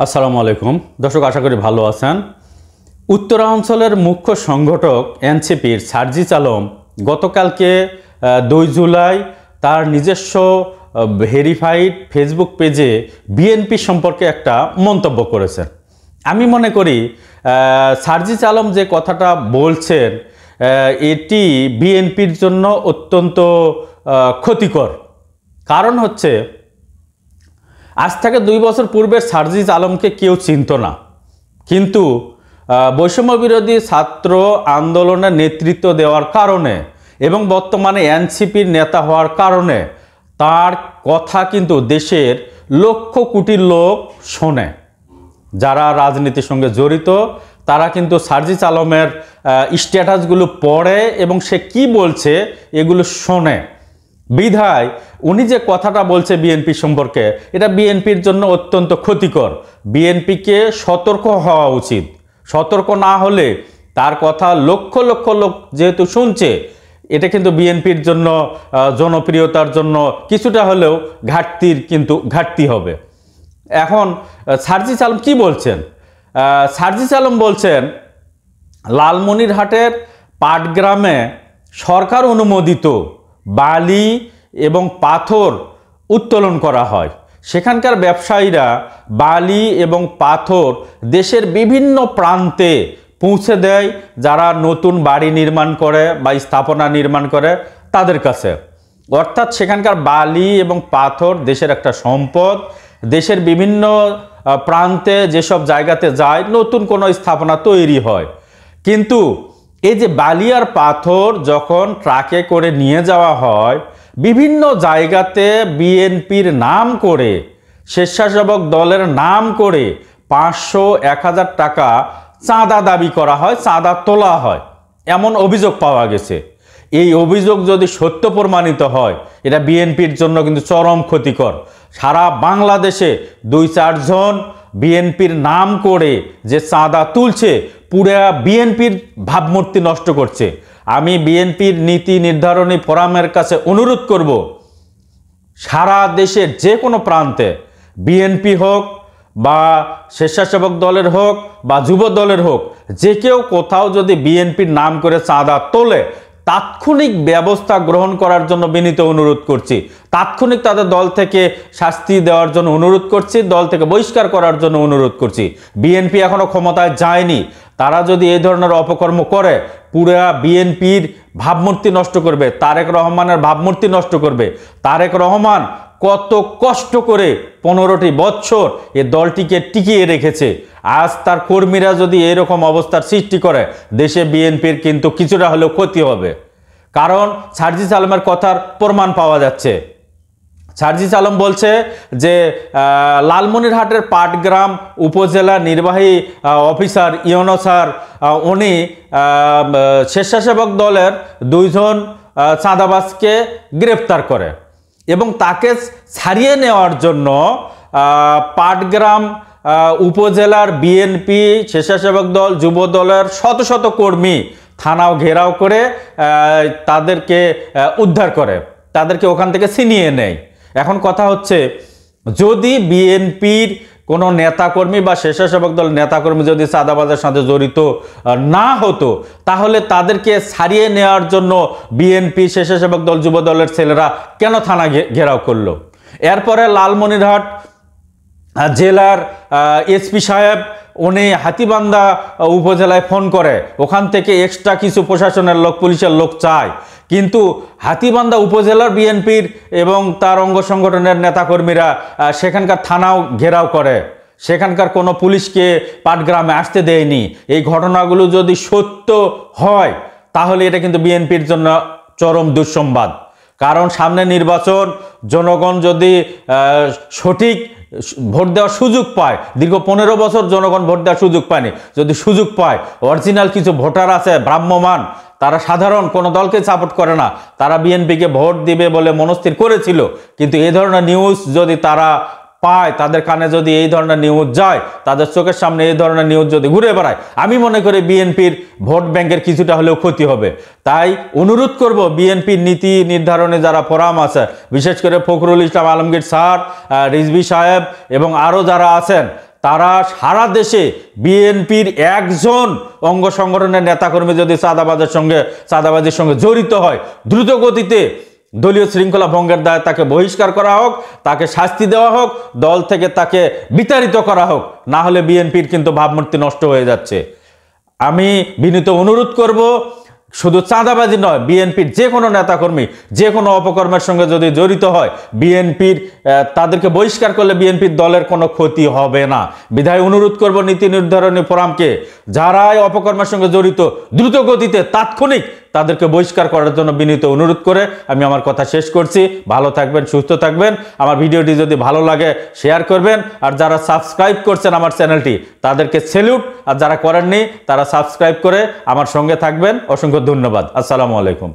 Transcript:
আসসালামু আলাইকুম দর্শক, আশা করি ভালো আছেন। উত্তরাঞ্চলের মুখ্য সংগঠক এনসিপির সার্জিস আলম গতকালকে 2 জুলাই তার নিজস্ব ভেরিফাইড ফেসবুক পেজে বিএনপি সম্পর্কে একটা মন্তব্য করেছেন। আমি মনে করি সার্জিস আলম যে কথাটা বলছেন এটি বিএনপির জন্য অত্যন্ত ক্ষতিকর। কারণ হচ্ছে, আজ থেকে 2 বছর পূর্বে সার্জিস আলমকে কেউ চিনত না, কিন্তু বৈষম্য বিরোধী ছাত্র আন্দোলনের নেতৃত্ব দেওয়ার কারণে এবং বর্তমানে এনসিপির নেতা হওয়ার কারণে তার কথা কিন্তু দেশের লক্ষ কোটি লোক শোনে। যারা রাজনীতির সঙ্গে জড়িত তারা কিন্তু সার্জিস আলমের স্ট্যাটাসগুলো পড়ে এবং সে কি বলছে এগুলো শোনে। বিধায় উনি যে কথাটা বলছে বিএনপি সম্পর্কে, এটা বিএনপির জন্য অত্যন্ত ক্ষতিকর। বিএনপিকে সতর্ক হওয়া উচিত। সতর্ক না হলে তার কথা লক্ষ লক্ষ লোক যেহেতু শুনছে, এটা কিন্তু বিএনপির জন্য জনপ্রিয়তার জন্য কিছুটা হলেও ঘাটতি হবে। এখন সার্জিস আলম কি বলছেন? সার্জিস আলম বলছেন, লালমনিরহাটের পাটগ্রামে সরকার অনুমোদিত বালি এবং পাথর উত্তোলন করা হয়। সেখানকার ব্যবসায়ীরা বালি এবং পাথর দেশের বিভিন্ন প্রান্তে পৌঁছে দেয়, যারা নতুন বাড়ি নির্মাণ করে বা স্থাপনা নির্মাণ করে তাদের কাছে। অর্থাৎ সেখানকার বালি এবং পাথর দেশের একটা সম্পদ। দেশের বিভিন্ন প্রান্তে যেসব জায়গাতে যায় নতুন কোনো স্থাপনা তৈরি হয়। কিন্তু এই যে বালি আর পাথর যখন ট্রাকে করে নিয়ে যাওয়া হয়, বিভিন্ন জায়গাতে বিএনপির নাম করে, স্বেচ্ছাসেবক দলের নাম করে 500-1000 টাকা চাঁদা দাবি করা হয়, চাঁদা তোলা হয়, এমন অভিযোগ পাওয়া গেছে। এই অভিযোগ যদি সত্য প্রমাণিত হয়, এটা বিএনপির জন্য কিন্তু চরম ক্ষতিকর। সারা বাংলাদেশে 2-4 জন বিএনপির নাম করে যে চাঁদা তুলছে, পুরা বিএনপির ভাবমূর্তি নষ্ট করছে। আমি বিএনপির নীতি নির্ধারণী ফোরামের কাছে অনুরোধ করব, সারা দেশের যে কোনো প্রান্তে বিএনপি হোক বা স্বেচ্ছাসেবক দলের হোক বা যুব দলের হোক, যে কেউ কোথাও যদি বিএনপির নাম করে চাঁদা তোলে, তাৎক্ষণিক ব্যবস্থা গ্রহণ করার জন্য বিনীত অনুরোধ করছি। তাৎক্ষণিক তাদের দল থেকে শাস্তি দেওয়ার জন্য অনুরোধ করছি, দল থেকে বহিষ্কার করার জন্য অনুরোধ করছি। বিএনপি এখনো ক্ষমতায় যায়নি। তারা যদি এই ধরনের অপকর্ম করে, পুরা বিএনপির ভাবমূর্তি নষ্ট করবে, তারেক রহমানের ভাবমূর্তি নষ্ট করবে। তারেক রহমান কত কষ্ট করে 15টি বছর এ দলটিকে টিকিয়ে রেখেছে। আজ তার কর্মীরা যদি এরকম অবস্থার সৃষ্টি করে, দেশে বিএনপির কিন্তু কিছুটা হলেও ক্ষতি হবে। কারণ সার্জিস আলমের কথার প্রমাণ পাওয়া যাচ্ছে। সার্জিস আলম বলছে যে লালমনিরহাটের পাটগ্রাম উপজেলা নির্বাহী অফিসার ইউনো স্যার, উনি স্বেচ্ছাসেবক দলের 2 জন চাঁদাবাজকে গ্রেপ্তার করে এবং তাকে ছাড়িয়ে নেওয়ার জন্য পাটগ্রাম উপজেলার বিএনপি, স্বেচ্ছাসেবক দল, যুব দলের শত শত কর্মী থানাও ঘেরাও করে তাদেরকে উদ্ধার করে, তাদেরকে ওখান থেকে ছিনিয়ে নেয়। এখন কথা হচ্ছে, যদি বিএনপির কোনো নেতাকর্মী বা স্বেচ্ছাসেবক দল নেতাকর্মী যদি চাঁদাবাজের সাথে জড়িত না হতো, তাহলে তাদেরকে ছাড়িয়ে নেওয়ার জন্য বিএনপি, স্বেচ্ছাসেবক দল, যুব দলের ছেলেরা কেন থানা ঘেরাও করলো? এরপরে লালমনিরহাট জেলার এসপি সাহেব, উনি হাতীবান্ধা উপজেলায় ফোন করে, ওখান থেকে এক্সট্রা কিছু প্রশাসনের লোক, পুলিশের লোক চায়। কিন্তু হাতীবান্ধা উপজেলার বিএনপির এবং তার অঙ্গ সংগঠনের নেতাকর্মীরা সেখানকার থানাও ঘেরাও করে, সেখানকার কোনো পুলিশকে পাটগ্রামে আসতে দেয়নি। এই ঘটনাগুলো যদি সত্য হয়, তাহলে এটা কিন্তু বিএনপির জন্য চরম দুঃসংবাদ। কারণ সামনে নির্বাচন, জনগণ যদি সঠিক ভোট দেওয়ার সুযোগ পায়, দীর্ঘ 15 বছর জনগণ ভোট দেওয়ার সুযোগ পায়নি, যদি সুযোগ পায়, অরিজিনাল কিছু ভোটার আছে ভ্রাম্যমান, তারা সাধারণ কোনো দলকে সাপোর্ট করে না, তারা বিএনপিকে ভোট দিবে বলে মনস্থির করেছিল। কিন্তু এই ধরনের নিউজ যদি তারা পায়, তাদের কানে যদি এই ধরনের নিউজ যায়, তাদের চোখের সামনে এই ধরনের নিউজ যদি ঘুরে বেড়ায়, আমি মনে করি বিএনপির ভোট ব্যাংকের কিছুটা হলেও ক্ষতি হবে। তাই অনুরোধ করব, বিএনপির নীতি নির্ধারণে যারা ফোরাম আছে, বিশেষ করে ফখরুল ইসলাম আলমগীর স্যার, রিজভী সাহেব এবং আরও যারা আছেন, তারা সারা দেশে বিএনপির একজন অঙ্গ সংগঠনের নেতাকর্মী যদি চাঁদাবাজির সঙ্গে জড়িত হয়, দ্রুত গতিতে দলীয় শৃঙ্খলা ভঙ্গের দায়ে তাকে বহিষ্কার করা হোক, তাকে শাস্তি দেওয়া হোক, দল থেকে তাকে বিতাড়িত করা হোক। না হলে বিএনপির কিন্তু ভাবমূর্তি নষ্ট হয়ে যাচ্ছে। আমি বিনীত অনুরোধ করব, শুধু চাঁদাবাজি নয়, বিএনপির যে কোনো নেতাকর্মী যে কোনো অপকর্মের সঙ্গে যদি জড়িত হয়, তাদেরকে বহিষ্কার করলে বিএনপির দলের কোনো ক্ষতি হবে না। বিধায় অনুরোধ করব নীতি নির্ধারণী ফোরামকে, যারাই অপকর্মের সঙ্গে জড়িত দ্রুত গতিতে তাৎক্ষণিক তাদেরকে বহিষ্কার করার জন্য বিনীত অনুরোধ করে আমি আমার কথা শেষ করছি। ভালো থাকবেন, সুস্থ থাকবেন। আমার ভিডিওটি যদি ভালো লাগে শেয়ার করবেন, আর যারা সাবস্ক্রাইব করছেন আমার চ্যানেলটি তাদেরকে স্যালুট, আর যারা করেননি তারা সাবস্ক্রাইব করে আমার সঙ্গে থাকবেন। অসংখ্য ধন্যবাদ। আসসালামু আলাইকুম।